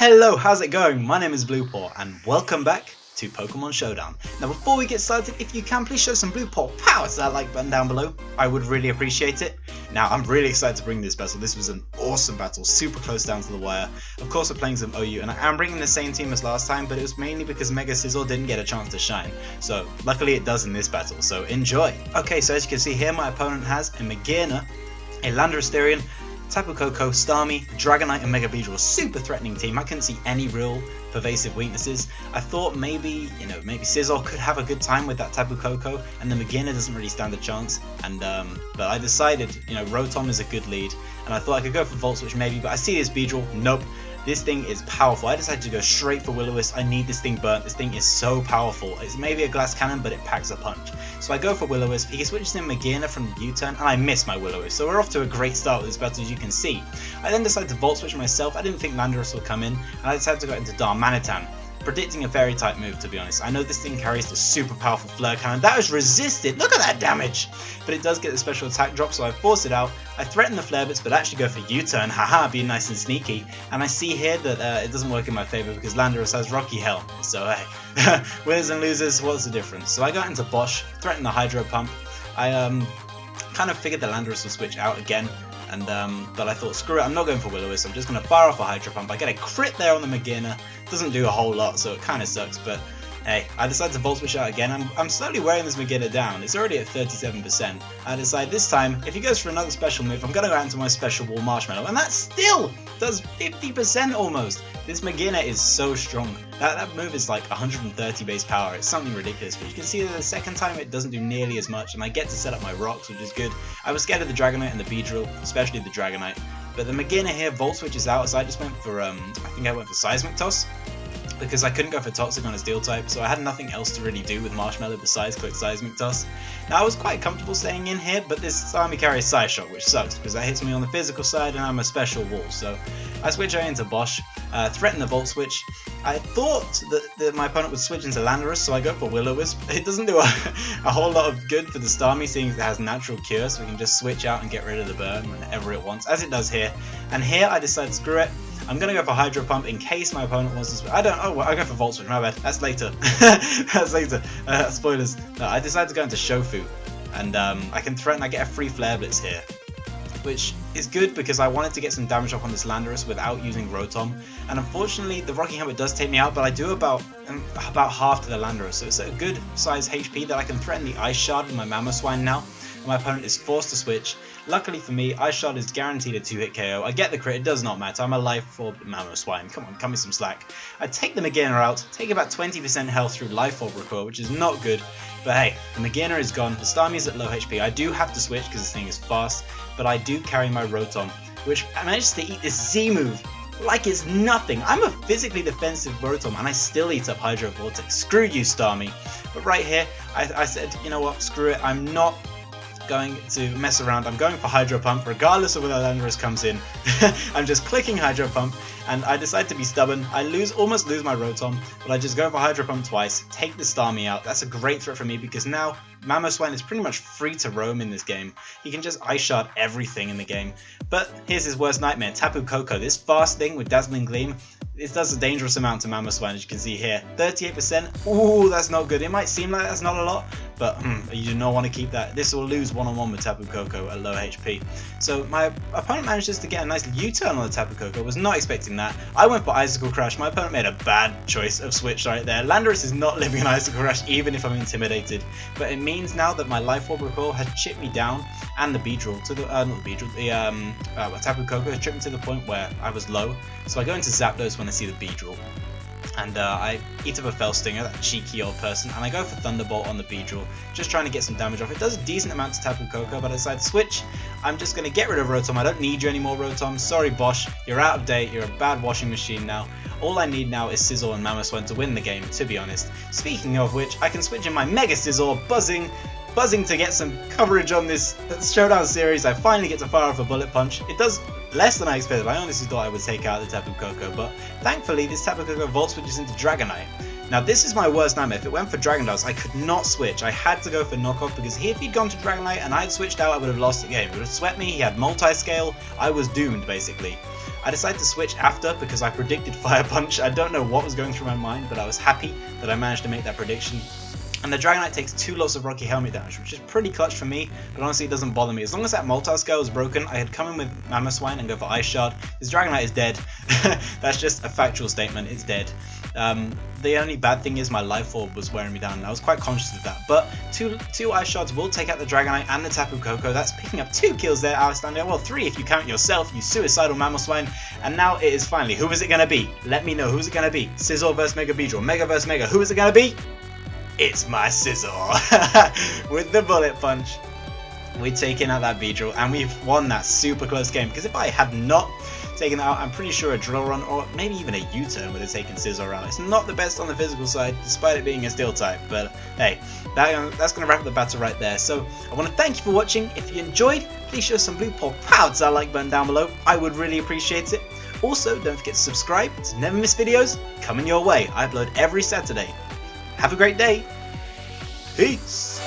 Hello, how's it going? My name is Bluepaw and welcome back to Pokemon Showdown. Now before we get started, if you can please show some Bluepaw power to that like button down below. I would really appreciate it. Now I'm really excited to bring this battle. This was an awesome battle, super close down to the wire. Of course we're playing some OU and I am bringing the same team as last time, but it was mainly because Mega Sizzle didn't get a chance to shine. So luckily it does in this battle, so enjoy. Okay, so as you can see here, my opponent has a Magearna, a Landorus, Tapu Koko, Starmie, Dragonite and Mega Beedrill. Super threatening team. I couldn't see any real pervasive weaknesses. I thought maybe Sizzle could have a good time with that Tapu Koko, and the Magearna doesn't really stand a chance. And but I decided, Rotom is a good lead, and I thought I could go for Volt Switch maybe, but I see this Beedrill. Nope. This thing is powerful. I decided to go straight for Will-O-Wisp. I need this thing burnt. This thing is so powerful. It's maybe a glass cannon, but it packs a punch. So I go for Will-O-Wisp. He switches in Magearna from the U-turn, and I miss my Will-O-Wisp. So we're off to a great start with this battle, as you can see. I then decided to Volt Switch myself. I didn't think Landorus would come in, and I decided to go into Darmanitan, predicting a fairy type move, to be honest. I know this thing carries the super powerful Flare Cannon. That was resisted. Look at that damage! But it does get the special attack drop, so I force it out. I threaten the Flare Bits, but actually go for U-turn. Haha, being nice and sneaky. And I see here that it doesn't work in my favor because Landorus has Rocky Helm. So hey, winners and losers, what's the difference? So I got into Bosch, threatened the Hydro Pump. I kind of figured the Landorus would switch out again. And but I thought, screw it, I'm not going for Will-O-Wisp, I'm just going to fire off a Hydro Pump. I get a crit there on the Magearna, doesn't do a whole lot, so it kind of sucks, but hey, I decided to Volt Switch out again. I'm slowly wearing this Magearna down, it's already at 37%. I decide this time, if he goes for another special move, I'm going to go out into my Special Wall Marshmallow, and that still does 50% almost. This Magearna is so strong. That move is like 130 base power, it's something ridiculous, but you can see that the second time it doesn't do nearly as much, and I get to set up my rocks, which is good. I was scared of the Dragonite and the Beedrill, especially the Dragonite, but the Magearna here Volt Switches out, so I just went for, I think I went for Seismic Toss, because I couldn't go for Toxic on a Steel type, so I had nothing else to really do with Marshmallow besides click Seismic Toss. Now I was quite comfortable staying in here, but this Starmie carries Side Shot, which sucks because that hits me on the physical side and I'm a special wall, so I switch out into Bosch, threaten the Volt Switch. I thought that my opponent would switch into Landorus, so I go for Will-O-Wisp. It doesn't do a whole lot of good for the Starmie, seeing it has Natural Cure, so we can just switch out and get rid of the burn whenever it wants, as it does here. And here I decide, screw it, I'm going to go for Hydro Pump in case my opponent wants to switch. I go for Volt Switch, my bad, that's later. That's later, spoilers. No, I decided to go into Shofu, and I can threaten, I get a free Flare Blitz here, which is good because I wanted to get some damage off on this Landorus without using Rotom, and unfortunately the Rocky Helmet does take me out, but I do about half to the Landorus, so it's a good size HP that I can threaten the Ice Shard with my Mamoswine now, and my opponent is forced to switch. Luckily for me, Ice Shard is guaranteed a 2-hit KO. I get the crit, it does not matter. I'm a Life Orb Mamoswine. Come on, cut me some slack. I take the Magearna out, take about 20% health through Life Orb recoil, which is not good. But hey, the Magearna is gone, the Starmie is at low HP. I do have to switch because this thing is fast, but I do carry my Rotom, which manages to eat this Z move like it's nothing. I'm a physically defensive Rotom and I still eat up Hydro Vortex. Screw you, Starmie. But right here, I said, you know what, screw it, I'm not going to mess around. I'm going for Hydro Pump regardless of whether Landorus comes in. I'm just clicking Hydro Pump and I decide to be stubborn. I almost lose my Rotom, but I just go for Hydro Pump twice, take the Starmie out. That's a great threat for me because now Mamoswine is pretty much free to roam in this game. He can just Ice Shard everything in the game. But here's his worst nightmare, Tapu Koko. This fast thing with Dazzling Gleam, it does a dangerous amount to Mamoswine, as you can see here. 38%, ooh, that's not good. It might seem like that's not a lot, but you do not want to keep that. This will lose one-on-one with Tapu Koko at low HP. So my opponent manages to get a nice U-turn on the Tapu Koko. Was not expecting that. I went for Icicle Crash. My opponent made a bad choice of switch right there. Landorus is not living an Icicle Crash even if I'm intimidated, but it means now that my Life Orb recoil has chipped me down, and the Beedrill to the not the Beedrill, the Tapu Koko has chipped me to the point where I was low. So I go into Zapdos when I see the Beedrill, and I eat up a Fell Stinger, that cheeky old person, and I go for Thunderbolt on the Beedrill, just trying to get some damage off. It does a decent amount to Tapu Koko, but I decide to switch. I'm just going to get rid of Rotom. I don't need you anymore, Rotom. Sorry, Bosch. You're out of date. You're a bad washing machine now. All I need now is Sizzle and Mamoswine to win the game, to be honest. Speaking of which, I can switch in my Mega Sizzle, buzzing to get some coverage on this Showdown series. I finally get to fire off a Bullet Punch. It does less than I expected. I honestly thought I would take out the Tapu Koko, but thankfully this Tapu Koko Volt switches into Dragonite. Now this is my worst nightmare. If it went for Dragon Dance, I could not switch. I had to go for Knockoff because if he'd gone to Dragonite and I had switched out, I would have lost the game. He would have swept me, he had multi-scale, I was doomed basically. I decided to switch after because I predicted Fire Punch. I don't know what was going through my mind, but I was happy that I managed to make that prediction. And the Dragonite takes 2 lots of Rocky Helmet damage, which is pretty clutch for me, but honestly it doesn't bother me. As long as that Multiscale was broken, I had come in with Mamoswine and go for Ice Shard. This Dragonite is dead. That's just a factual statement, it's dead. The only bad thing is my Life Orb was wearing me down, and I was quite conscious of that. But two Ice Shards will take out the Dragonite and the Tapu Koko. That's picking up 2 kills there, Alexander. Well, 3 if you count yourself, you suicidal Mamoswine. And now it is finally, who is it going to be? Let me know, who's it going to be? Scizor vs Mega Beedrill, Mega vs Mega, who is it going to be? It's my Scizor with the Bullet Punch. We're taking out that Beedrill and we've won that super close game, because if I had not taken that out, I'm pretty sure a Drill Run or maybe even a U-turn would have taken Scizor out. It's not the best on the physical side despite it being a Steel type, but hey, that's going to wrap up the battle right there. So I want to thank you for watching. If you enjoyed, please show some Bluepaw power to that like button down below. I would really appreciate it. Also, don't forget to subscribe to never miss videos coming your way. I upload every Saturday. Have a great day. Peace.